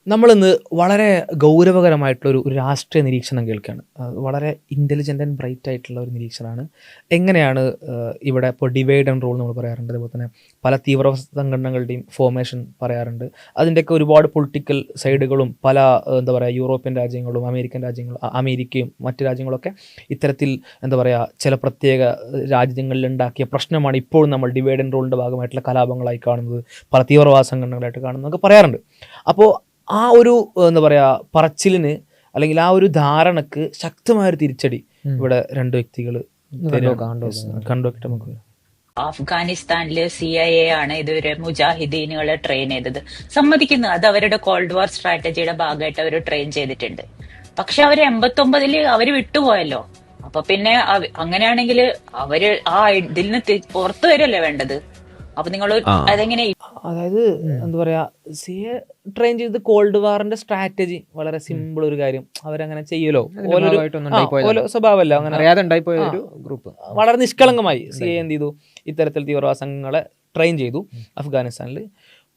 നമ്മളിന്ന് വളരെ ഗൗരവകരമായിട്ടുള്ളൊരു രാഷ്ട്രീയ നിരീക്ഷണം കേൾക്കുകയാണ്. വളരെ ഇൻ്റലിജൻ്റ് ആൻഡ് ബ്രൈറ്റ് ആയിട്ടുള്ള ഒരു നിരീക്ഷണമാണ്. എങ്ങനെയാണ് ഇവിടെ ഇപ്പോൾ ഡിവൈഡ് ആൻഡ് റൂൾ നമ്മൾ പറയാറുണ്ട്, അതുപോലെ തന്നെ പല തീവ്ര സംഘടനകളുടെയും ഫോർമേഷൻ പറയാറുണ്ട്. അതിൻ്റെയൊക്കെ ഒരുപാട് പൊളിറ്റിക്കൽ സൈഡുകളും പല എന്താ പറയുക യൂറോപ്യൻ രാജ്യങ്ങളും അമേരിക്കൻ രാജ്യങ്ങളും അമേരിക്കയും മറ്റ് രാജ്യങ്ങളൊക്കെ ഇത്തരത്തിൽ എന്താ പറയുക ചില പ്രത്യേക രാജ്യങ്ങളിൽ ഉണ്ടാക്കിയ പ്രശ്നമാണ് ഇപ്പോഴും നമ്മൾ ഡിവൈഡ് ആൻഡ് റൂളിൻ്റെ ഭാഗമായിട്ടുള്ള കലാപങ്ങളായി കാണുന്നത്, പല തീവ്രവാദ സംഘടനകളായിട്ട് കാണുന്നതൊക്കെ പറയാറുണ്ട്. അപ്പോൾ ആ ഒരു എന്താ പറയുക പറച്ചിലിന് അല്ലെങ്കിൽ ആ ഒരു ധാരണക്ക് ശക്തമായൊരു തിരിച്ചടി ഇവിടെ രണ്ട് വ്യക്തികൾ കണ്ടുവെക്കിട്ട് നമുക്ക് അഫ്ഗാനിസ്ഥാനില് CIA ആണ് ഇതുവരെ മുജാഹിദീനുകളെ ട്രെയിൻ ചെയ്തത്. സമ്മതിക്കുന്നു, അത് അവരുടെ കോൾഡ് വാർ സ്ട്രാറ്റജിയുടെ ഭാഗമായിട്ട് അവർ ട്രെയിൻ ചെയ്തിട്ടുണ്ട്. പക്ഷെ അവര് 89 അവര് വിട്ടുപോയല്ലോ. അപ്പൊ പിന്നെ അങ്ങനെയാണെങ്കിൽ അവര് ആ ഇതിൽ നിന്ന് പുറത്തു വരല്ലേ വേണ്ടത്. അപ്പൊ നിങ്ങൾ അതെങ്ങനെ, അതായത് എന്താ പറയാ സിയെ ട്രെയിൻ ചെയ്ത് കോൾഡ് വാറിന്റെ സ്ട്രാറ്റജി വളരെ സിമ്പിൾ ഒരു കാര്യം അവരങ്ങനെ ചെയ്യലോ, സ്വഭാവമല്ല അങ്ങനെ അറിയാതെ ഉണ്ടായിപ്പോയ ഒരു ഗ്രൂപ്പ് വളരെ നിഷ്കളങ്കമായി സിയെ എന്ത് ചെയ്തു, ഇത്തരത്തിൽ തീവ്രവാദ സംഘങ്ങളെ ട്രെയിൻ ചെയ്തു അഫ്ഗാനിസ്ഥാനിൽ.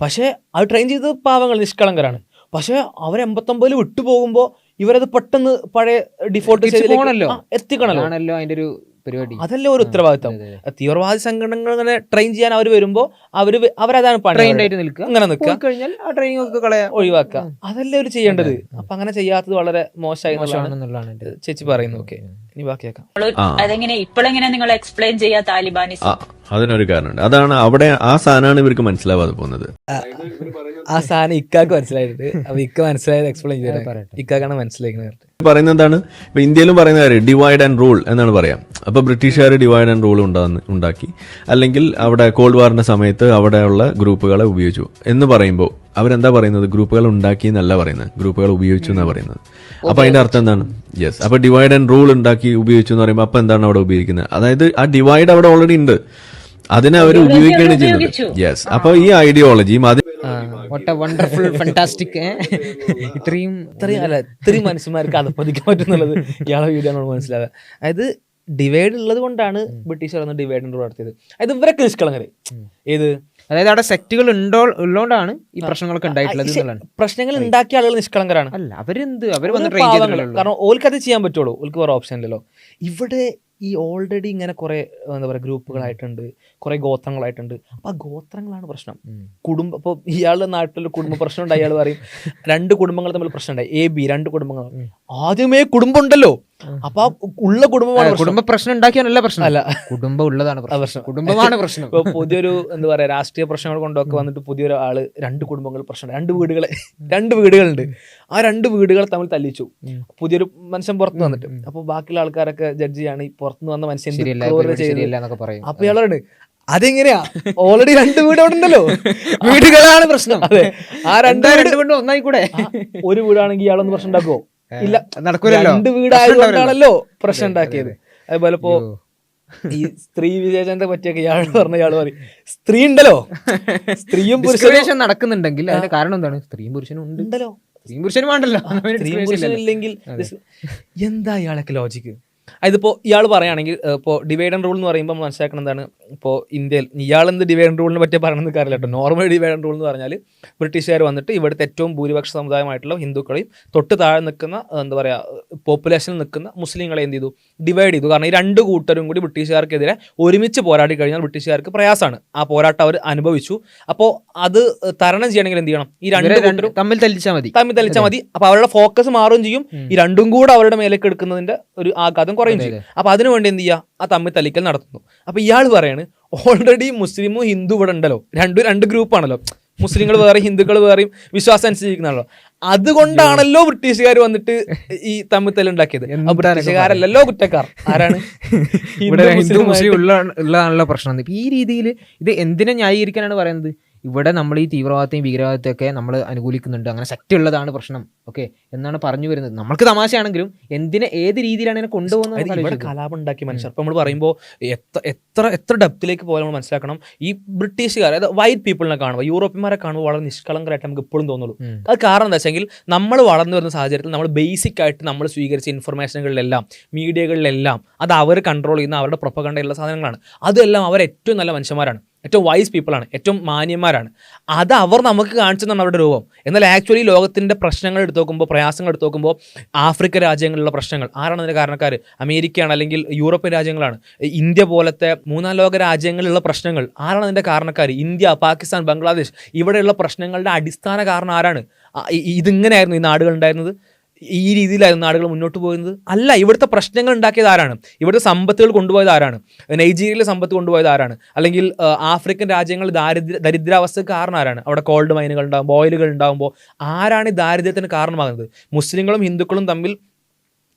പക്ഷേ അത് ട്രെയിൻ ചെയ്ത് പാവങ്ങൾ നിഷ്കളങ്കരാണ്. പക്ഷെ അവർ 89 വിട്ടുപോകുമ്പോൾ ഇവരത് പെട്ടെന്ന് പഴയ ഡിഫോൾട്ട് എത്തിക്കണല്ലോ. അതിന്റെ ഒരു പരിപാടി അതല്ലേ ഒരു ഉത്തരവാദിത്തം. തീവ്രവാദി സംഘടനകൾ അങ്ങനെ ട്രെയിൻ ചെയ്യാൻ അവർ വരുമ്പോൾ അവരതാണ് അങ്ങനെ നിൽക്കുക, ഒഴിവാക്കുക, അതല്ലേ അവർ ചെയ്യേണ്ടത്. അപ്പൊ അങ്ങനെ ചെയ്യാത്തത് വളരെ മോശമായി എന്നുള്ളതാണ് ചേച്ചി പറയുന്നത്. ഓക്കെ, ഇനി ബാക്കിയാക്കാം. അതെങ്ങനെ ഇപ്പോഴെങ്ങനെ നിങ്ങൾ എക്സ്പ്ലെയിൻ ചെയ്യാ താലിബാനിസം? അതിനൊരു കാരണമുണ്ട്. അതാണ് അവിടെ ആ സാധനമാണ് ഇവർക്ക് മനസ്സിലാവാതെ പോകുന്നത്. ആ സാധനം ഇക്കാക്ക് മനസ്സിലായിട്ട് അപ്പൊ ഇക്ക മനസ്സിലായത് എക്സ്പ്ലെയിൻ ചെയ്ത് ഇക്കാക്കാണ് മനസ്സിലാക്കുന്നത്. പറയുന്നത് എന്താണ്, ഇപ്പൊ ഇന്ത്യയിലും പറയുന്ന കാര്യം ഡിവൈഡ് ആൻഡ് റൂൾ എന്നാണ് പറയാം. അപ്പൊ ബ്രിട്ടീഷുകാർ ഡിവൈഡ് ആൻഡ് റൂൾ ഉണ്ടാക്കി, അല്ലെങ്കിൽ അവിടെ കോൾഡ് വാറിന്റെ സമയത്ത് അവിടെയുള്ള ഗ്രൂപ്പുകളെ ഉപയോഗിച്ചു എന്ന് പറയുമ്പോൾ അവരെന്താ പറയുന്നത്, ഗ്രൂപ്പുകൾ ഉണ്ടാക്കി എന്നല്ല പറയുന്നത്, ഗ്രൂപ്പുകൾ ഉപയോഗിച്ചു എന്നാണ് പറയുന്നത്. അപ്പൊ അതിന്റെ അർത്ഥം എന്താണ്? യെസ്, അപ്പൊ ഡിവൈഡ് ആൻഡ് റൂൾ ഉണ്ടാക്കി ഉപയോഗിച്ചു എന്ന് പറയുമ്പോൾ അപ്പൊ എന്താണ് അവിടെ ഉപയോഗിക്കുന്നത്? അതായത് ആ ഡിവൈഡ് അവിടെ ഓൾറെഡി ഉണ്ട്, അതിനെ അവർ ഉപയോഗിക്കുകയാണ് ചെയ്യുന്നത്. യെസ്, അപ്പൊ ഈ ഐഡിയോളജിയും ഇത്രയും മനുഷ്യന്മാർക്ക് അതപ്പതിക്കാൻ പറ്റുന്നുള്ളത് ഇയാളെ വീഡിയോ ആണ് മനസ്സിലാവുക. അതായത് ഡിവൈഡ് ഉള്ളത് കൊണ്ടാണ് ബ്രിട്ടീഷുകാർ ഒന്ന് ഡിവൈഡ് ആൻഡ് റൂൾ നടത്തിയത്. അതായത് ഇവരൊക്കെ നിഷ്കളങ്കര്. ഏത്, അതായത് അവിടെ സെക്റ്റുകൾ ഉള്ളതുകൊണ്ടാണ് ഈ പ്രശ്നങ്ങളൊക്കെ ഉണ്ടായിട്ടുള്ളത്. പ്രശ്നങ്ങൾ ഉണ്ടാക്കിയ ആളുകൾ നിഷ്കളങ്കരാണ്. അല്ല, കാരണം ഓൽക്ക് അത് ചെയ്യാൻ പറ്റുള്ളൂ, ഓൽക്ക് വേറെ ഓപ്ഷൻ ഇല്ലല്ലോ. ഇവിടെ ഈ ഓൾറെഡി ഇങ്ങനെ കുറെ എന്താ പറയുക ഗ്രൂപ്പുകളായിട്ടുണ്ട്, കുറെ ഗോത്രങ്ങളായിട്ടുണ്ട്. അപ്പൊ ആ ഗോത്രങ്ങളാണ് പ്രശ്നം. കുടുംബം, ഇപ്പോൾ ഇയാളുടെ നാട്ടിൽ കുടുംബ പ്രശ്നം ഉണ്ടായി, അയാൾ പറയും 2 കുടുംബങ്ങൾ തമ്മിൽ പ്രശ്നം ഉണ്ടായി, AB 2 കുടുംബങ്ങൾ. ആദ്യമേ കുടുംബം ഉണ്ടല്ലോ, അപ്പൊ ഉള്ള കുടുംബമാണ് കുടുംബ പ്രശ്നം ഉണ്ടാക്കിയാനല്ല പ്രശ്നം, അല്ല കുടുംബം ഉള്ളതാണ് പ്രശ്നം, കുടുംബമാണ് പ്രശ്നം. ഇപ്പൊ പുതിയൊരു എന്താ പറയാ രാഷ്ട്രീയ പ്രശ്നങ്ങൾ കൊണ്ടൊക്കെ വന്നിട്ട് പുതിയൊരു ആള് 2 കുടുംബങ്ങൾ പ്രശ്നം, 2 വീടുകളുണ്ട്, ആ 2 വീടുകൾ തമ്മിൽ തല്ലിച്ചു. പുതിയൊരു മനുഷ്യൻ പുറത്ത് വന്നിട്ട്, അപ്പൊ ബാക്കിയുള്ള ആൾക്കാരൊക്കെ ജഡ്ജ് ചെയ്യാണ് ഈ പുറത്തുനിന്ന് വന്ന മനുഷ്യൻ. അപ്പൊ ഇയാളാണ് അതെങ്ങനെയാ, ഓൾറെഡി 2 വീട് അവിടെ ഉണ്ടല്ലോ, വീടുകളാണ് പ്രശ്നം. അതെ, ആ 2 വീട് ഒന്നായി കൂടെ. ഒരു വീടാണെങ്കിൽ ഇയാളൊന്ന് പ്രശ്നം ഉണ്ടാക്കുവോ? ഇല്ല, നടക്കൂലല്ലോ. 2 വീടായതുകൊണ്ടാണല്ലോ പ്രശ്നം ഉണ്ടാക്കിയത്. അതുപോലെ ഇപ്പോ ഈ സ്ത്രീ വിവേചനത്തെ പറ്റിയൊക്കെ ഇയാൾ പറയും, സ്ത്രീ ഉണ്ടല്ലോ, സ്ത്രീയും പുരുഷനും നടക്കുന്നുണ്ടെങ്കിൽ അതിന്റെ കാരണം എന്താണ്? സ്ത്രീയും പുരുഷനും ഉണ്ടല്ലോ, സ്ത്രീയും പുരുഷനും വേണ്ടല്ലോ. സ്ത്രീയും പുരുഷനും ഇല്ലെങ്കിൽ എന്താ ഇയാളൊക്കെ ലോജിക്ക്? അതിപ്പോ ഇയാൾ പറയുകയാണെങ്കിൽ ഇപ്പോൾ ഡിവൈഡ് ആൻഡ് റൂൾ എന്ന് പറയുമ്പോൾ നമ്മൾ മനസ്സിലാക്കണം എന്താണ്, ഇപ്പോൾ ഇന്ത്യയിൽ ഇയാളെന്ത് ഡിവൈഡ് ആൻഡ് റൂളിനെ പറ്റി പറയണമെന്ന് കാര്യമില്ല കേട്ടോ. നോർമൽ ഡിവൈഡ് ആൻഡ് റൂൾ എന്ന് പറഞ്ഞാൽ ബ്രിട്ടീഷുകാർ വന്നിട്ട് ഇവിടുത്തെ ഏറ്റവും ഭൂരിപക്ഷ സമുദായമായിട്ടുള്ള ഹിന്ദുക്കളെയും തൊട്ട് താഴെ നിൽക്കുന്ന എന്താ പറയുക പോപ്പുലേഷനിൽ നിൽക്കുന്ന മുസ്ലിങ്ങളെ എന്ത് ചെയ്തു, ഡിവൈഡ് ചെയ്തു. കാരണം ഈ 2 കൂട്ടരും കൂടി ബ്രിട്ടീഷുകാർക്കെതിരെ ഒരുമിച്ച് പോരാടി കഴിഞ്ഞാൽ ബ്രിട്ടീഷുകാർക്ക് പ്രയാസമാണ്. ആ പോരാട്ടം അവർ അനുഭവിച്ചു. അപ്പോൾ അത് തരണം ചെയ്യണമെങ്കിൽ എന്ത് ചെയ്യണം, ഈ 2 കൂട്ടരും തമ്മിൽ തല്ലിച്ചാൽ മതി. അപ്പോൾ അവരുടെ ഫോക്കസ് മാറുകയും ചെയ്യും, ഈ 2 കൂടെ അവരുടെ മേലേക്ക് എടുക്കുന്നതിന്റെ ഒരു ആഘാതം കുറയും ചെയ്യും. അപ്പൊ അതിനുവേണ്ടി എന്ത് ചെയ്യുക, ആ തമ്മിൽ തല്ലിക്കൽ നടത്തുന്നു. അപ്പൊ ഇയാൾ പറയാണ് ഓൾറെഡി മുസ്ലിമും ഹിന്ദു ഇവിടെ ഉണ്ടല്ലോ, 2 ഗ്രൂപ്പാണല്ലോ, മുസ്ലിങ്ങൾ വേറെ ഹിന്ദുക്കൾ വേറെയും വിശ്വാസം അനുസരിച്ചിരിക്കുന്നതാണല്ലോ. അതുകൊണ്ടാണല്ലോ ബ്രിട്ടീഷുകാർ വന്നിട്ട് ഈ തമ്മിൽ തല്ലുണ്ടാക്കിയത്. ബ്രിട്ടീഷുകാരല്ലല്ലോ കുറ്റക്കാർ, ആരാണ്? മുസ്ലിം ഉള്ളതാണല്ലോ പ്രശ്നം. ഈ രീതിയിൽ ഇത് എന്തിനെ ന്യായീകരിക്കാനാണ് പറയുന്നത്? ഇവിടെ നമ്മൾ ഈ തീവ്രവാദത്തെയും ഭീകരവാദത്തെയും ഒക്കെ നമ്മൾ അനുകൂലിക്കുന്നുണ്ട്, അങ്ങനെ സെക്റ്റ് ഉള്ളതാണ് പ്രശ്നം, ഓക്കെ എന്നാണ് പറഞ്ഞു വരുന്നത്. നമ്മൾക്ക് തമാശയാണെങ്കിലും എന്തിനെ ഏത് രീതിയിലാണ് ഇതിനെ കൊണ്ടുപോകുന്നത്? ഇവിടെ കലാപം ഉണ്ടാക്കി മനുഷ്യർ. ഇപ്പം നമ്മൾ പറയുമ്പോൾ എത്ര ഡെപ്തിലേക്ക് പോയാൽ നമ്മൾ മനസ്സിലാക്കണം, ഈ ബ്രിട്ടീഷുകാർ അതായത് വൈറ്റ് പീപ്പിളിനെ കാണുമ്പോൾ, യൂറോപ്യന്മാരെ കാണുമ്പോൾ വളരെ നിഷ്കളങ്കരായിട്ട് നമുക്ക് എപ്പോഴും തോന്നുള്ളൂ. അത് കാരണം എന്താ വെച്ചെങ്കിൽ നമ്മൾ വളർന്നു വരുന്ന സാഹചര്യത്തിൽ നമ്മൾ ബേസിക് ആയിട്ട് നമ്മൾ സ്വീകരിച്ച ഇൻഫർമേഷനുകളിലെല്ലാം മീഡിയകളിലെല്ലാം അത് അവർ കൺട്രോൾ ചെയ്യുന്ന അവരുടെ പ്രൊപ്പഗണ്ട ഉള്ള സാധനങ്ങളാണ്. അതെല്ലാം അവർ ഏറ്റവും നല്ല മനുഷ്യന്മാരാണ്. ഏറ്റവും വൈസ് പീപ്പിളാണ്, ഏറ്റവും മാന്യന്മാരാണ്. അത് അവർ നമുക്ക് കാണിച്ചു തന്നാണ് അവരുടെ രൂപം. എന്നാൽ ആക്ച്വലി ലോകത്തിൻ്റെ പ്രശ്നങ്ങൾ എടുത്ത് നോക്കുമ്പോൾ, പ്രയാസങ്ങൾ എടുത്ത് നോക്കുമ്പോൾ, ആഫ്രിക്ക രാജ്യങ്ങളിലുള്ള പ്രശ്നങ്ങൾ ആരാണ് അതിൻ്റെ കാരണക്കാർ? അമേരിക്കയാണ്, അല്ലെങ്കിൽ യൂറോപ്യൻ രാജ്യങ്ങളാണ്. ഇന്ത്യ പോലത്തെ മൂന്നാം ലോക രാജ്യങ്ങളിലുള്ള പ്രശ്നങ്ങൾ ആരാണ് അതിൻ്റെ കാരണക്കാർ? ഇന്ത്യ, പാകിസ്ഥാൻ, ബംഗ്ലാദേശ്, ഇവിടെയുള്ള പ്രശ്നങ്ങളുടെ അടിസ്ഥാന കാരണം ആരാണ്? ഇതിങ്ങനെയായിരുന്നു ഈ നാടുകൾ ഉണ്ടായിരുന്നത്? ഈ രീതിയിലായിരുന്നു നാടുകൾ മുന്നോട്ട് പോകുന്നത്? അല്ല. ഇവിടുത്തെ പ്രശ്നങ്ങൾ ഉണ്ടാക്കിയത് ആരാണ്? ഇവിടുത്തെ സമ്പത്തുകൾ കൊണ്ടുപോയത് ആരാണ്? നൈജീരിയയിലെ സമ്പത്ത് കൊണ്ടുപോയത് ആരാണ്? അല്ലെങ്കിൽ ആഫ്രിക്കൻ രാജ്യങ്ങളിൽ ദരിദ്രാവസ്ഥക്ക് കാരണം ആരാണ്? അവിടെ കോൾഡ് മൈനുകൾ ഉണ്ടാകുമ്പോൾ, ഓയിലുകൾ ഉണ്ടാകുമ്പോൾ ആരാണ് ഈ ദാരിദ്ര്യത്തിന് കാരണമാകുന്നത്? മുസ്ലിങ്ങളും ഹിന്ദുക്കളും തമ്മിൽ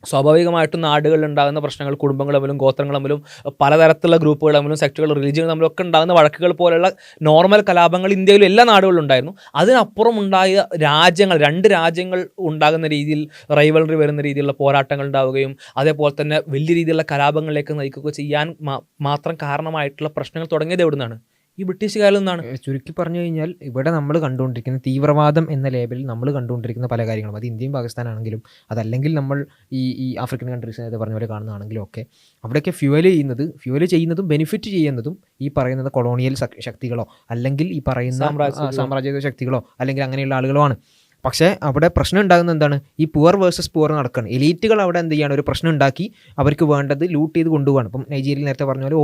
സ്വാഭാവികമായിട്ടും നാടുകളിൽ ഉണ്ടാകുന്ന പ്രശ്നങ്ങൾ, കുടുംബങ്ങൾ തമ്മിലും ഗോത്രങ്ങൾ തമ്മിലും പലതരത്തിലുള്ള ഗ്രൂപ്പുകൾ തമ്മിലും സെക്ടുകൾ, റിലീജിയൻ തമ്മിലൊക്കെ ഉണ്ടാകുന്ന വഴക്കുകൾ പോലെയുള്ള നോർമൽ കലാപങ്ങൾ ഇന്ത്യയിലും എല്ലാ നാടുകളിലും ഉണ്ടായിരുന്നു. അതിനപ്പുറം ഉണ്ടായ രാജ്യങ്ങൾ, 2 രാജ്യങ്ങൾ ഉണ്ടാകുന്ന രീതിയിൽ റൈവലറി വരുന്ന രീതിയിലുള്ള പോരാട്ടങ്ങൾ ഉണ്ടാവുകയും അതേപോലെ തന്നെ വലിയ രീതിയിലുള്ള കലാപങ്ങളിലേക്ക് നയിക്കുകയും ചെയ്യാൻ മാത്രം കാരണമായിട്ടുള്ള പ്രശ്നങ്ങൾ തുടങ്ങിയത് എവിടെ നിന്നാണ്? ഈ ബ്രിട്ടീഷുകാരിൽ നിന്നാണ്. ചുരുക്കി പറഞ്ഞു കഴിഞ്ഞാൽ ഇവിടെ നമ്മൾ കണ്ടുകൊണ്ടിരിക്കുന്ന തീവ്രവാദം എന്ന ലേബലിൽ നമ്മൾ കണ്ടുകൊണ്ടിരിക്കുന്ന പല കാര്യങ്ങളും, അത് ഇന്ത്യയും പാകിസ്ഥാനാണെങ്കിലും അതല്ലെങ്കിൽ നമ്മൾ ഈ ആഫ്രിക്കൻ കൺട്രീസ് നേരത്തെ പറഞ്ഞ പോലെ കാണുന്നതാണെങ്കിലും ഒക്കെ, അവിടെയൊക്കെ ഫ്യൂവൽ ചെയ്യുന്നതും ബെനിഫിറ്റ് ചെയ്യുന്നതും ഈ പറയുന്നത് കൊളോണിയൽ ശക്തികളോ അല്ലെങ്കിൽ ഈ പറയുന്ന സാമ്രാജ്യത്വ ശക്തികളോ അല്ലെങ്കിൽ അങ്ങനെയുള്ള ആളുകളോ ആണ്. പക്ഷേ അവിടെ പ്രശ്നം ഉണ്ടാകുന്നത് എന്താണ്? ഈ പുവർ വേഴ്സസ് പുവർ നടക്കുകയാണ്. എലീറ്റുകൾ അവിടെ എന്ത് ചെയ്യാണ്? ഒരു പ്രശ്നം ഉണ്ടാക്കി അവർക്ക് വേണ്ടത് ലൂട്ട് ചെയ്ത് കൊണ്ടുപോകാണ്. ഇപ്പം നൈജീരിയയിൽ നേരത്തെ പറഞ്ഞ പോലെ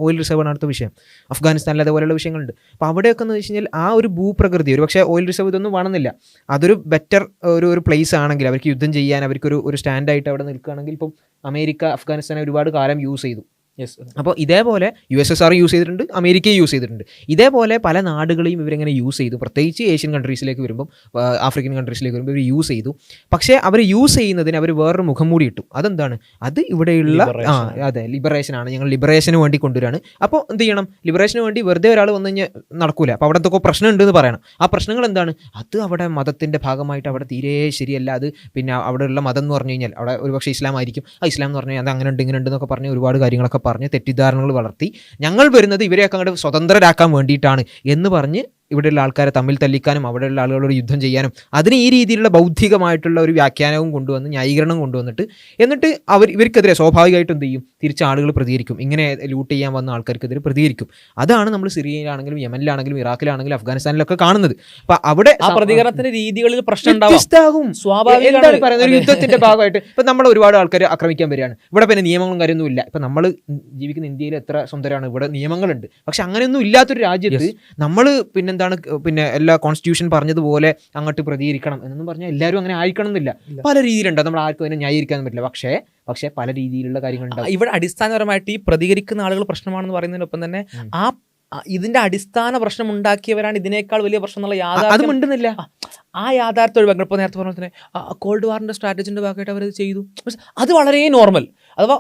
ഓയിൽ റിസർവാണ് അടുത്ത വിഷയം. അഫ്ഗാനിസ്ഥാനിൽ അതേപോലെയുള്ള വിഷയങ്ങളുണ്ട്. അപ്പോൾ അവിടെയൊക്കെ എന്ന് വെച്ച് കഴിഞ്ഞാൽ ആ ഒരു ഭൂപ്രകൃതി, ഒരു പക്ഷേ ഓയിൽ റിസർവ് ഇതൊന്നും വേണമെന്നില്ല, അതൊരു ബെറ്റർ ഒരു പ്ലേസ് ആണെങ്കിൽ അവർക്ക് യുദ്ധം ചെയ്യാൻ ഒരു സ്റ്റാൻഡായിട്ട് അവിടെ നിൽക്കുകയാണെങ്കിൽ, ഇപ്പം അമേരിക്ക അഫ്ഗാനിസ്ഥാനെ ഒരുപാട് കാലം യൂസ് ചെയ്തു. അപ്പോൾ ഇതേപോലെ USSR യൂസ് ചെയ്തിട്ടുണ്ട്, അമേരിക്കയും യൂസ് ചെയ്തിട്ടുണ്ട്. ഇതേപോലെ പല നാടുകളെയും ഇവരിങ്ങനെ യൂസ് ചെയ്തു. പ്രത്യേകിച്ച് ഏഷ്യൻ കൺട്രീസിലേക്ക് വരുമ്പം, ആഫ്രിക്കൻ കൺട്രീസിലേക്ക് വരുമ്പോൾ ഇവർ യൂസ് ചെയ്തു. പക്ഷേ അവർ യൂസ് ചെയ്യുന്നതിന് അവർ വേറൊരു മുഖം മൂടി ഇട്ടു. അതെന്താണ്? അത് ഇവിടെയുള്ള ലിബറേഷനാണ്, ഞങ്ങൾ ലിബറേഷന് വേണ്ടി കൊണ്ടുവരാണ്. അപ്പോൾ എന്ത് ചെയ്യണം? ലിബറേഷന് വേണ്ടി വെറുതെ ഒരാൾ വന്നു കഴിഞ്ഞാൽ നടക്കൂല. അപ്പോൾ അവിടെ എന്തൊക്കെ പ്രശ്നം ഉണ്ടെന്ന് പറയണം. ആ പ്രശ്നങ്ങൾ എന്താണ്? അത് അവിടെ മതത്തിൻ്റെ ഭാഗമായിട്ട് അവിടെ തീരെ ശരിയല്ല. അത് പിന്നെ അവിടെയുള്ള മതം എന്ന് പറഞ്ഞു കഴിഞ്ഞാൽ അവിടെ ഒരുപക്ഷെ ഇസ്ലാം ആയിരിക്കും. ഇസ്ലാം എന്ന് പറഞ്ഞാൽ അത് അങ്ങനെ ഉണ്ട് ഇങ്ങനെ ഉണ്ട് എന്നൊക്കെ പറഞ്ഞ് ഒരുപാട് കാര്യങ്ങളൊക്കെ പറഞ്ഞ് തെറ്റിദ്ധാരണകൾ വളർത്തി ഞങ്ങൾ വരുന്നത് ഇവരെയൊക്കെ അങ്ങോട്ട് സ്വതന്ത്രരാക്കാൻ വേണ്ടിയിട്ടാണ് എന്ന് പറഞ്ഞ് ഇവിടെയുള്ള ആൾക്കാരെ തമ്മിൽ തല്ലിക്കാനും അവിടെയുള്ള ആളുകളോട് യുദ്ധം ചെയ്യാനും അതിന് ഈ രീതിയിലുള്ള ബൗദ്ധികമായിട്ടുള്ള ഒരു വ്യാഖ്യാനവും കൊണ്ടുവന്ന്, ന്യായീകരണം കൊണ്ടുവന്നിട്ട്, എന്നിട്ട് ഇവർക്കെതിരെ സ്വാഭാവികമായിട്ടും എന്ത് ചെയ്യും? തിരിച്ച് ആളുകൾ പ്രതികരിക്കും. ഇങ്ങനെ ലൂട്ട് ചെയ്യാൻ വന്ന ആൾക്കാർക്കെതിരെ പ്രതികരിക്കും. അതാണ് നമ്മൾ സിറിയയിലാണെങ്കിലും യമനിലാണെങ്കിലും ഇറാഖിലാണെങ്കിലും അഫ്ഗാനിസ്ഥാനിലൊക്കെ കാണുന്നത്. അപ്പൊ അവിടെ ആ പ്രതികരണത്തിന്റെ രീതികളിൽ പ്രശ്നം എന്താണ് പറയുന്നത്? ഒരു യുദ്ധത്തിന്റെ ഭാഗമായിട്ട് ഇപ്പൊ നമ്മൾ ഒരുപാട് ആൾക്കാർ ആക്രമിക്കാൻ വരികയാണ്. ഇവിടെ പിന്നെ നിയമങ്ങളും കാര്യമൊന്നും ഇല്ല. ഇപ്പൊ നമ്മൾ ജീവിക്കുന്ന ഇന്ത്യയിൽ എത്ര സുന്ദരമാണ്, ഇവിടെ നിയമങ്ങളുണ്ട്. പക്ഷെ അങ്ങനെയൊന്നും ഇല്ലാത്തൊരു രാജ്യത്ത് നമ്മൾ പിന്നെ എല്ലാ കോൺസ്റ്റിറ്റ്യൂഷൻ പറഞ്ഞതുപോലെ അങ്ങോട്ട് പ്രതികരിക്കണം എന്നൊന്നും പറഞ്ഞാൽ എല്ലാവരും അങ്ങനെ ആയിരിക്കണം എന്നില്ല. പല രീതിയിലുണ്ട്. നമ്മൾ ആർക്കും അതിനെ ന്യായീകരിക്കാൻ പറ്റില്ല. പക്ഷേ പല രീതിയിലുള്ള കാര്യങ്ങളുണ്ടാവും. ഇവിടെ അടിസ്ഥാനപരമായിട്ട് ഈ പ്രതികരിക്കുന്ന ആളുകൾ പ്രശ്നമാണെന്ന് പറയുന്നതിനൊപ്പം തന്നെ ഇതിന്റെ അടിസ്ഥാന പ്രശ്നം ഉണ്ടാക്കിയവരാണ് ഇതിനേക്കാൾ വലിയ പ്രശ്നം എന്നുള്ള യാഥാർത്ഥ്യം ഉണ്ടെന്നില്ല. ആ യാഥാർത്ഥ്യം ഒഴിവാക്കണം. ഇപ്പോൾ നേരത്തെ പറഞ്ഞ തന്നെ കോൾഡ് വാറിന്റെ സ്ട്രാറ്റജിന്റെ ഭാഗമായിട്ട് അവരത് ചെയ്തു. അത് വളരെ നോർമൽ. അഥവാ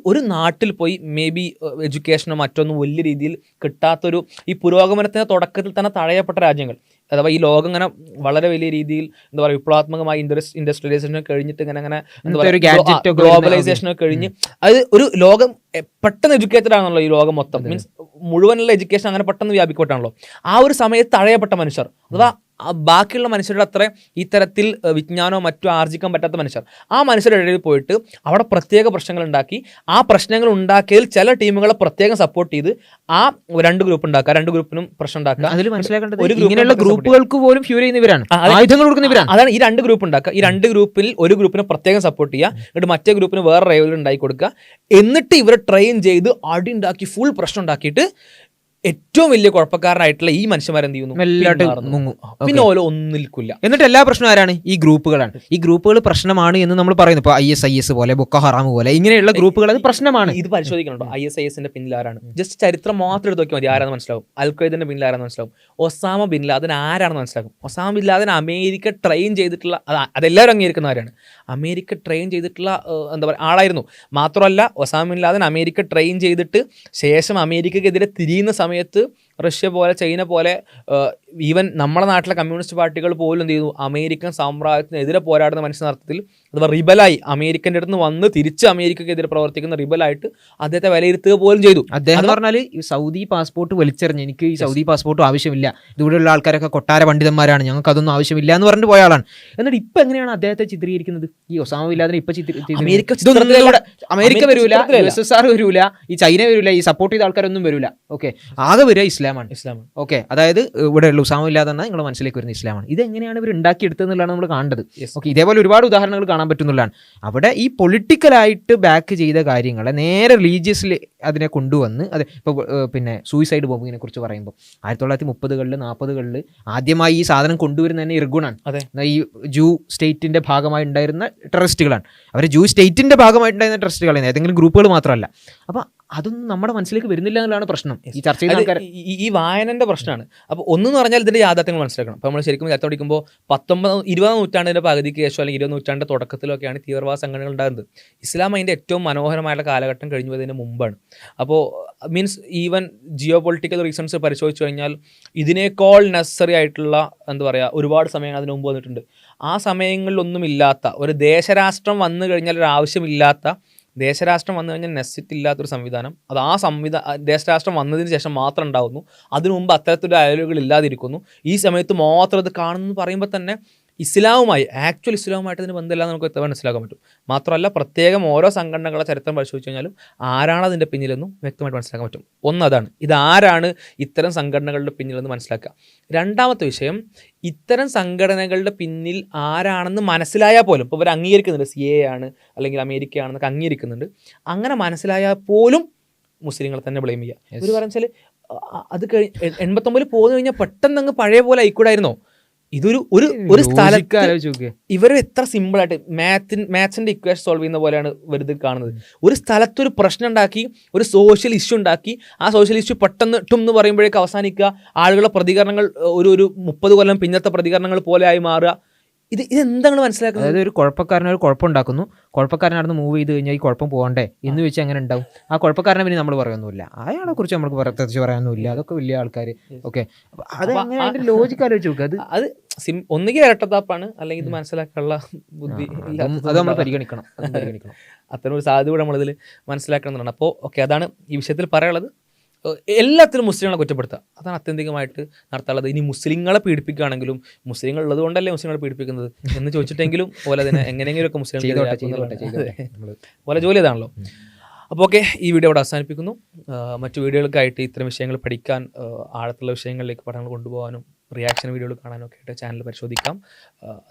ഒരു നാട്ടിൽ പോയി മേ ബി എഡ്യൂക്കേഷനോ മറ്റൊന്നും വലിയ രീതിയിൽ കിട്ടാത്തൊരു, ഈ പുരോഗമനത്തിന്റെ തുടക്കത്തിൽ തന്നെ തഴയപ്പെട്ട രാജ്യങ്ങൾ, അഥവാ ഈ ലോകം ഇങ്ങനെ വളരെ വലിയ രീതിയിൽ എന്താ പറയുക വിപ്ലവാത്മകമായി ഇൻഡസ്ട്രിയലൈസേഷനൊക്കെ കഴിഞ്ഞിട്ട് ഇങ്ങനെ എന്താ പറയുക ഗ്ലോബലൈസേഷനൊക്കെ കഴിഞ്ഞ് അത് ഒരു ലോകം പെട്ടെന്ന് എഡ്യൂക്കേറ്റഡ് ആണല്ലോ ഈ ലോകം മൊത്തം. മീൻസ് മുഴുവനുള്ള എഡ്യൂക്കേഷൻ അങ്ങനെ പെട്ടെന്ന് വ്യാപിക്കപ്പെട്ടാണല്ലോ. ആ ഒരു സമയത്ത് തഴയപ്പെട്ട മനുഷ്യർ, അഥവാ ബാക്കിയുള്ള മനുഷ്യരുടെ അത്ര ഇത്തരത്തിൽ വിജ്ഞാനമോ മറ്റോ ആർജിക്കാൻ പറ്റാത്ത മനുഷ്യർ, ആ മനുഷ്യരുടെ ഇടയിൽ പോയിട്ട് അവിടെ പ്രത്യേക പ്രശ്നങ്ങൾ ഉണ്ടാക്കി, ആ പ്രശ്നങ്ങൾ ഉണ്ടാക്കിയതിൽ ചില ടീമുകളെ പ്രത്യേകം സപ്പോർട്ട് ചെയ്ത് ആ 2 ഗ്രൂപ്പ് ഉണ്ടാക്കുക, 2 ഗ്രൂപ്പിനും പ്രശ്നം ഉണ്ടാക്കുക. അതിൽ മനസ്സിലാക്കേണ്ടത് ഇങ്ങനെയുള്ള ഗ്രൂപ്പുകൾക്ക് പോലും ഫ്യൂൽ ചെയ്യുന്നവരാണ്, ആയുധങ്ങൾ കൊടുക്കുന്നവരാണ്. അതാണ് ഈ 2 ഗ്രൂപ്പ് ഉണ്ടാക്കുക. ഈ 2 ഗ്രൂപ്പിൽ ഒരു ഗ്രൂപ്പിനെ പ്രത്യേകം സപ്പോർട്ട് ചെയ്യുക, എന്നിട്ട് മറ്റേ ഗ്രൂപ്പിന് വേറെ റൈവൽ ഉണ്ടാക്കി കൊടുക്കുക. എന്നിട്ട് ഇവരെ ട്രെയിൻ ചെയ്ത് അടി ഉണ്ടാക്കി ഫുൾ പ്രശ്നം ഉണ്ടാക്കിയിട്ട് ഏറ്റവും വലിയ കുഴപ്പക്കാരനായിട്ടുള്ള ഈ മനുഷ്യന്മാരെന്ത് ചെയ്യുന്നു? പിന്നെ ഓരോ ഒന്നിൽക്കില്ല. എന്നിട്ട് എല്ലാ പ്രശ്നം ആരാണ്? ഈ ഗ്രൂപ്പുകളാണ്. ഈ ഗ്രൂപ്പുകൾ പ്രശ്നമാണ് എന്ന് നമ്മൾ പറയുന്നു. ഇപ്പോൾ ISIS പോലെ, ബൊക്കോ ഹറാം പോലെ ഇങ്ങനെയുള്ള ഗ്രൂപ്പുകൾ അത് പ്രശ്നമാണ്. ഇത് പരിശോധിക്കണോ? ISISന്റെ പിന്നിൽ ആരാണ്? ജസ്റ്റ് ചരിത്രം മാത്രം എടുത്ത് നോക്കിയാൽ മതി, ആരാന്ന് മനസ്സിലാവും. അൽഖ്വയ്ദന്റെ പിന്നിൽ ആരാന്ന് മനസ്സിലാവും. ഒസാമ ബിൻ ലാദൻ ആരാണെന്ന് മനസ്സിലാക്കും. Osama bin Laden America train ചെയ്തിട്ടുള്ള, അതെല്ലാവരും അംഗീകരിക്കുന്നവരാണ്, അമേരിക്ക ട്രെയിൻ ചെയ്തിട്ടുള്ള എന്താ പറയുക ആളായിരുന്നു. മാത്രമല്ല Osama bin Laden America train ചെയ്തിട്ട് ശേഷം അമേരിക്കക്കെതിരെ തിരിയുന്ന സമയത്ത് റഷ്യ പോലെ, ചൈന പോലെ, ഈവൻ നമ്മുടെ നാട്ടിലെ കമ്മ്യൂണിസ്റ്റ് പാർട്ടികൾ പോലും എന്ത് ചെയ്തു? അമേരിക്കൻ സാമ്രാജ്യത്തിനെതിരെ പോരാടുന്ന മനുഷ്യനർത്ഥത്തിൽ, അഥവാ റിബലായി അമേരിക്കൻ്റെ അടുത്ത് വന്ന് തിരിച്ച് അമേരിക്കക്കെതിരെ പ്രവർത്തിക്കുന്ന റിബലായിട്ട് അദ്ദേഹത്തെ വിലയിരുത്തുക പോലും ചെയ്തു. അദ്ദേഹം പറഞ്ഞാൽ ഈ സൗദി പാസ്പോർട്ട് വലിച്ചെറിഞ്ഞ്, എനിക്ക് ഈ സൗദി പാസ്പോർട്ട് ആവശ്യമില്ല, ഇവിടെയുള്ള ആൾക്കാരൊക്കെ കൊട്ടാര പണ്ഡിതന്മാരാണ്, ഞങ്ങൾക്ക് അതൊന്നും ആവശ്യമില്ല എന്ന് പറഞ്ഞിട്ട് പോയ ആളാണ്. എന്നിട്ട് ഇപ്പൊ എങ്ങനെയാണ് അദ്ദേഹത്തെ ചിത്രീകരിക്കുന്നത്? ഈ ഒസാമ ബിൻ ലാദനെ ഇപ്പൊ അമേരിക്ക വരൂല, USSR വരൂല, ഈ ചൈന വരൂല, ഈ സപ്പോർട്ട് ചെയ്ത ആൾക്കാരൊന്നും വരൂല. ഓക്കെ, ആകെ വരിക ഇസ്ലാമാണ്. ഇസ്ലാമാണ്. ഓക്കെ, അതായത് ഇവിടെയുള്ള ഉസാമ ഇല്ലാതെ തന്നെ നിങ്ങളുടെ മനസ്സിലേക്ക് വരുന്ന ഇസ്ലാമാണ്. ഇതെങ്ങനെയാണ് ഇവർ ഉണ്ടാക്കിയെടുത്തതെന്നുള്ളതാണ് നമ്മൾ കാണേണ്ടത്. ഓക്കെ, ഇതേപോലെ ഒരുപാട് ഉദാഹരണങ്ങൾ കാണാൻ പറ്റുന്നുള്ളതാണ്. അവിടെ ഈ പൊളിറ്റിക്കലായിട്ട് ബാക്ക് ചെയ്ത കാര്യങ്ങളെ നേരെ റിലീജിയസിൽ അതിനെ കൊണ്ടുവന്ന്, അത് ഇപ്പോൾ പിന്നെ സൂയിസൈഡ് ബോംബിനെ കുറിച്ച് പറയുമ്പോൾ 1930-കളിൽ 40-കളിൽ ആദ്യമായി ഈ സാധനം കൊണ്ടുവരുന്ന തന്നെ ഇർഗുണാണ്. ഈ ജൂ സ്റ്റേറ്റിന്റെ ഭാഗമായി ഉണ്ടായിരുന്ന ടെററിസ്റ്റുകളാണ്. അവർ ജൂ സ്റ്റേറ്റിന്റെ ഭാഗമായിട്ടുണ്ടായിരുന്ന ടെററിസ്റ്റുകളാണ്, ഏതെങ്കിലും ഗ്രൂപ്പുകൾ മാത്രമല്ല. അപ്പോൾ അതൊന്നും നമ്മുടെ മനസ്സിലേക്ക് വരുന്നില്ല എന്നുള്ളതാണ് പ്രശ്നം. ഈ ചർച്ച ചെയ്യുന്ന ആൾക്കാർ ഈ വായനന്റെ പ്രശ്നമാണ്. അപ്പോൾ ഒന്നെന്ന് പറഞ്ഞാൽ ഇതിന്റെ യാഥാർത്ഥ്യങ്ങൾ മനസ്സിലാക്കണം. അപ്പോൾ നമ്മൾ ശരിക്കും ചർച്ച പഠിക്കുമ്പോൾ 20-ാം നൂറ്റാണ്ടിന്റെ പകുതിക്ക് ശേഷം അല്ലെങ്കിൽ 20-ാം നൂറ്റാണ്ടിന്റെ തുടക്കത്തിലൊക്കെയാണ് തീവ്രവാദ സംഘടനകൾ ഉണ്ടാകുന്നത്. ഇസ്ലാം അതിന്റെ ഏറ്റവും മനോഹരമായിട്ടുള്ള കാലഘട്ടം കഴിഞ്ഞു പോയതിന് മുമ്പാണ്. അപ്പോൾ means even geo political reasons പരിശോധിച്ചു കഴിഞ്ഞാൽ ഇതിനേക്കാൾ നെസസറി ആയിട്ടുള്ള എന്താ പറയുക ഒരുപാട് സമയങ്ങൾ അതിന് മുമ്പ് വന്നിട്ടുണ്ട്. ആ സമയങ്ങളിലൊന്നും ഇല്ലാത്ത ഒരു ദേശരാഷ്ട്രം വന്നു കഴിഞ്ഞാൽ ഒരു ആവശ്യമില്ലാത്ത, ദേശരാഷ്ട്രം വന്നു കഴിഞ്ഞാൽ നെസിറ്റ് ഇല്ലാത്തൊരു സംവിധാനം, അത് ആ ദേശരാഷ്ട്രം വന്നതിന് ശേഷം മാത്രം ഉണ്ടാകുന്നു. അതിനു മുമ്പ് അത്തരത്തിലുള്ള അയലുകൾ ഇല്ലാതിരിക്കുന്നു. ഈ സമയത്ത് മാത്രം അത് കാണുന്നു പറയുമ്പോൾ തന്നെ ആക്ച്വൽ ഇസ്ലാമുമായിട്ട് ഇതിന് ബന്ധമില്ല നമുക്ക് മനസ്സിലാക്കാൻ പറ്റും. മാത്രമല്ല പ്രത്യേകം ഓരോ സംഘടനകളുടെ ചരിത്രം പരിശോധിച്ച് കഴിഞ്ഞാലും ആരാണ് അതിൻ്റെ പിന്നിലെന്നും വ്യക്തമായിട്ട് മനസ്സിലാക്കാൻ പറ്റും. ഒന്നതാണ്, ഇതാരാണ് ഇത്തരം സംഘടനകളുടെ പിന്നിലെന്ന് മനസ്സിലാക്കുക. രണ്ടാമത്തെ വിഷയം, ഇത്തരം സംഘടനകളുടെ പിന്നിൽ ആരാണെന്ന് മനസ്സിലായാൽ പോലും, ഇപ്പോൾ ഇവർ അംഗീകരിക്കുന്നുണ്ട് CIA ആണ് അല്ലെങ്കിൽ അമേരിക്കയാണെന്നൊക്കെ അംഗീകരിക്കുന്നുണ്ട്, അങ്ങനെ മനസ്സിലായാൽ പോലും മുസ്ലിങ്ങളെ തന്നെ ബ്ലെയിം ചെയ്യുക. ഇവർ പറഞ്ഞാൽ അത് 89 പോന്നു കഴിഞ്ഞാൽ പെട്ടെന്ന് അങ്ങ് പഴയ പോലെ ആയിക്കൂടായിരുന്നോ? ഇതൊരു ഒരു സ്ഥലത്ത് ഇവർ എത്ര സിമ്പിളായിട്ട് മാത്സിന്റെ ഇക്വേഷൻ സോൾവ് ചെയ്യുന്ന പോലെയാണ് വെറുതെ കാണുന്നത്. ഒരു സ്ഥലത്തൊരു പ്രശ്നം ഉണ്ടാക്കി, ഒരു സോഷ്യൽ ഇഷ്യൂ ഉണ്ടാക്കി, ആ സോഷ്യൽ ഇഷ്യൂ പെട്ടെന്ന് എന്ന് പറയുമ്പോഴേക്ക് അവസാനിക്കുക, ആളുകളുടെ പ്രതികരണങ്ങൾ ഒരു 30 കൊല്ലം പിന്നത്തെ പ്രതികരണങ്ങൾ പോലെ ആയി മാറുക. ഇതെന്താണ് മനസ്സിലാക്കുന്നത്? അതായത് ഒരു കുഴപ്പക്കാരനൊരു കുഴപ്പമുണ്ടാക്കുന്നു, കുഴപ്പക്കാരനാണെന്ന് മൂവ് ചെയ്ത് കഴിഞ്ഞാൽ ഈ കുഴപ്പം പോകണ്ടേ എന്ന് വെച്ച് അങ്ങനെ ഉണ്ടാവും. ആ കുഴപ്പക്കാരനെ പിന്നെ നമ്മൾ പറയുന്നില്ല, അയാളെ കുറിച്ച് നമുക്ക് പ്രത്യേകിച്ച് പറയാനൊന്നുമില്ല, അതൊക്കെ വലിയ ആൾക്കാർ. ഓക്കെ, അത് അങ്ങനെ ലോജിക്ക് ആലോചിച്ച് നോക്കുക. അത് ഒന്നുകിൽ ഇരട്ടത്താപ്പാണ്, അല്ലെങ്കിൽ ഇത് മനസ്സിലാക്കാനുള്ള ബുദ്ധി അത് നമ്മൾ പരിഗണിക്കണം. അത്തരം ഒരു സാധ്യത കൂടെ നമ്മളിതിൽ മനസ്സിലാക്കണം എന്നുള്ളതാണ്. അപ്പോൾ ഓക്കെ, അതാണ് ഈ വിഷയത്തിൽ പറയാനുള്ളത്. എല്ലാത്തിലും മുസ്ലിങ്ങളെ കുറ്റപ്പെടുത്തുക, അതാണ് ആത്യന്തികമായിട്ട് നടത്താനുള്ളത്. ഇനി മുസ്ലിങ്ങളെ പീഡിപ്പിക്കുകയാണെങ്കിലും മുസ്ലിങ്ങൾ ഉള്ളത് കൊണ്ടല്ലേ മുസ്ലിങ്ങളെ പീഡിപ്പിക്കുന്നത് എന്ന് ചോദിച്ചിട്ടെങ്കിലും പോലെ തന്നെ എങ്ങനെയെങ്കിലുമൊക്കെ പോലെ ജോലി അതാണല്ലോ. അപ്പോൾ ഓക്കെ, ഈ വീഡിയോ ഇവിടെ അവസാനിപ്പിക്കുന്നു. മറ്റു വീഡിയോകൾക്കായിട്ട് ഇത്തരം വിഷയങ്ങൾ പഠിക്കാൻ, ആഴത്തുള്ള വിഷയങ്ങളിലേക്ക് പഠനങ്ങൾ കൊണ്ടുപോകാനും റിയാക്ഷൻ വീഡിയോകൾ കാണാനും ഒക്കെ ആയിട്ട് ചാനൽ പരിശോധിക്കാം.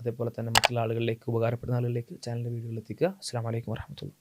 അതേപോലെ തന്നെ മറ്റുള്ള ആളുകളിലേക്ക്, ഉപകാരപ്പെടുന്ന ആളുകളിലേക്ക് ചാനലിൻ്റെ വീഡിയോകൾ എത്തിക്കുക. അസ്സലാമു അലൈക്കും വറഹ്മത്തുള്ളാഹി.